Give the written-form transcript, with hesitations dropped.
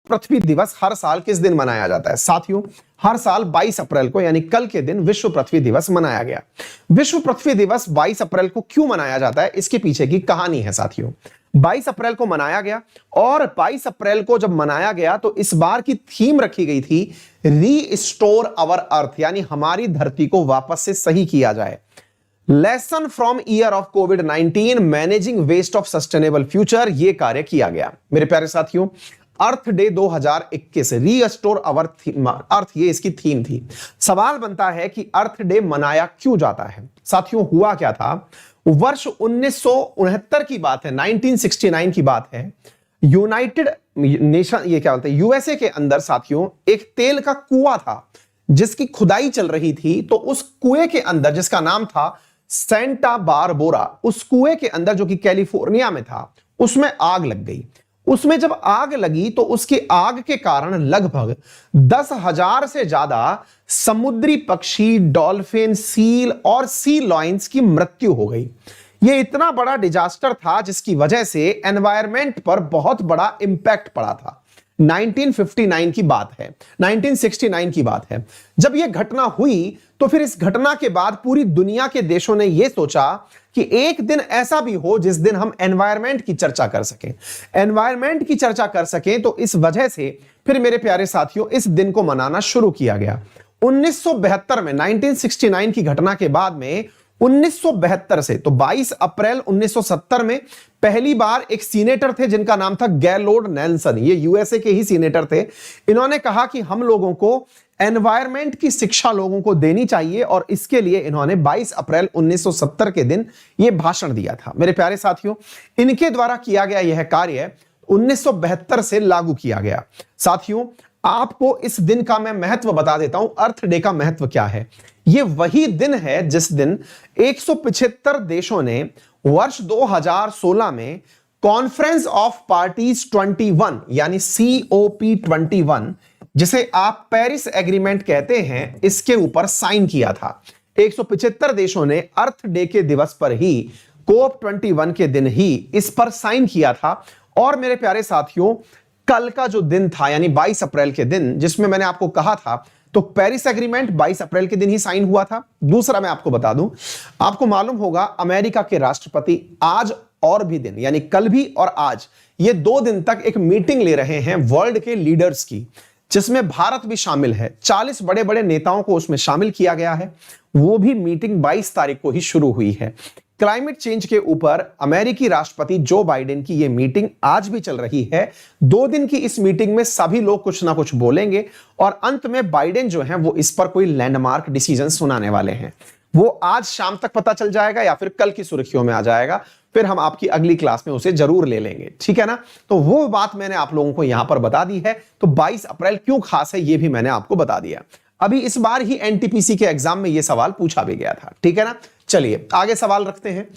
पृथ्वी दिवस हर साल किस दिन मनाया जाता है? साथियों, हर साल 22 अप्रैल को यानी कल के दिन विश्व पृथ्वी दिवस मनाया गया। विश्व पृथ्वी दिवस 22 अप्रैल को क्यों मनाया जाता है, इसके पीछे की कहानी है साथियों। 22 अप्रैल को मनाया गया और 22 अप्रैल को जब मनाया गया तो इस बार की थीम रखी गई थी रीस्टोर अवर अर्थ, यानी हमारी धरती को वापस से सही किया जाए। लेसन फ्रॉम ईयर ऑफ कोविड-19 managing waste of sustainable future, यह कार्य किया गया। मेरे प्यारे साथियों, अर्थ डे 2021 रीस्टोर अवर अर्थ, ये इसकी थीम थी। सवाल बनता है कि अर्थ डे मनाया क्यों जाता है? साथियों, हुआ क्या था, वर्ष 1969 की बात है, 1969 की बात है। यूनाइटेड नेशन, ये क्या बोलते हैं, यूएसए के अंदर साथियों एक तेल का कुआं था जिसकी खुदाई चल रही थी। तो उस कुएं के अंदर, जिसका नाम था सेंटा बारबोरा, उस कुएं के अंदर जो कि कैलिफोर्निया में था, उसमें आग लग गई। उसमें जब आग लगी तो उसकी आग के कारण लगभग 10,000 से ज्यादा समुद्री पक्षी, डॉल्फिन, सील और सी लॉयंस की मृत्यु हो गई। यह इतना बड़ा डिजास्टर था जिसकी वजह से एनवायरनमेंट पर बहुत बड़ा इंपैक्ट पड़ा था। 1959 की बात है, 1969 की बात है। जब यह घटना हुई तो फिर इस घटना के बाद पूरी दुनिया के देशों ने यह सोचा कि एक दिन ऐसा भी हो जिस दिन हम एनवायरनमेंट की चर्चा कर सकें, एनवायरनमेंट की चर्चा कर सकें। तो इस वजह से फिर मेरे प्यारे साथियों इस दिन को मनाना शुरू किया गया। 1972 में, 1969 की घटना के बाद में 1972 से, तो 22 अप्रैल 1970 में पहली बार एक सीनेटर थे जिनका नाम था गैलोर्ड नेल्सन, ये यूएसए के ही सीनेटर थे। इन्होंने कहा कि हम लोगों को एनवायरनमेंट की शिक्षा लोगों को देनी चाहिए और इसके लिए इन्होंने 22 अप्रैल 1970 के दिन यह भाषण दिया था। मेरे प्यारे साथियों, इनके द्वारा किया गया यह कार्य 1972 से लागू किया गया। साथियों, आपको इस दिन का मैं महत्व बता देता हूं। अर्थ डे का महत्व क्या है? यह वही दिन है जिस दिन 175 देशों ने वर्ष 2016 में कॉन्फ्रेंस ऑफ पार्टीज 21 यानी COP21, जिसे आप पेरिस एग्रीमेंट कहते हैं, इसके ऊपर साइन किया था। 175 देशों ने अर्थ डे के दिवस पर ही, COP21 के दिन ही इस पर साइन किया था। और मेरे प्यारे साथियों, कल का जो दिन था यानी 22 अप्रैल के दिन, जिसमें मैंने आपको कहा था, तो पेरिस एग्रीमेंट 22 अप्रैल के दिन ही साइन हुआ था। दूसरा मैं आपको बता दूं, आपको मालूम होगा अमेरिका के राष्ट्रपति आज और भी दिन, यानी कल भी और आज, ये 2 दिन तक एक मीटिंग ले रहे हैं वर्ल्ड के लीडर्स की, जिसमें भारत भी शामिल है। 40 बड़े बड़े नेताओं को उसमें शामिल किया गया है। वो भी मीटिंग 22 तारीख को ही शुरू हुई है। क्लाइमेट चेंज के ऊपर अमेरिकी राष्ट्रपति जो बाइडेन की यह मीटिंग आज भी चल रही है। 2 दिन की इस मीटिंग में सभी लोग कुछ ना कुछ बोलेंगे और अंत में बाइडेन जो है वो इस पर कोई लैंडमार्क डिसीजन सुनाने वाले हैं। वो आज शाम तक पता चल जाएगा या फिर कल की सुर्खियों में आ जाएगा। फिर हम आपकी अगली क्लास में उसे जरूर ले लेंगे, ठीक है ना। तो वो बात मैंने आप लोगों को यहां पर बता दी है। तो 22 अप्रैल क्यों खास है ये भी मैंने आपको बता दिया। अभी इस बार ही एनटीपीसी के एग्जाम में यह सवाल पूछा भी गया था, ठीक है ना। चलिए आगे सवाल रखते हैं।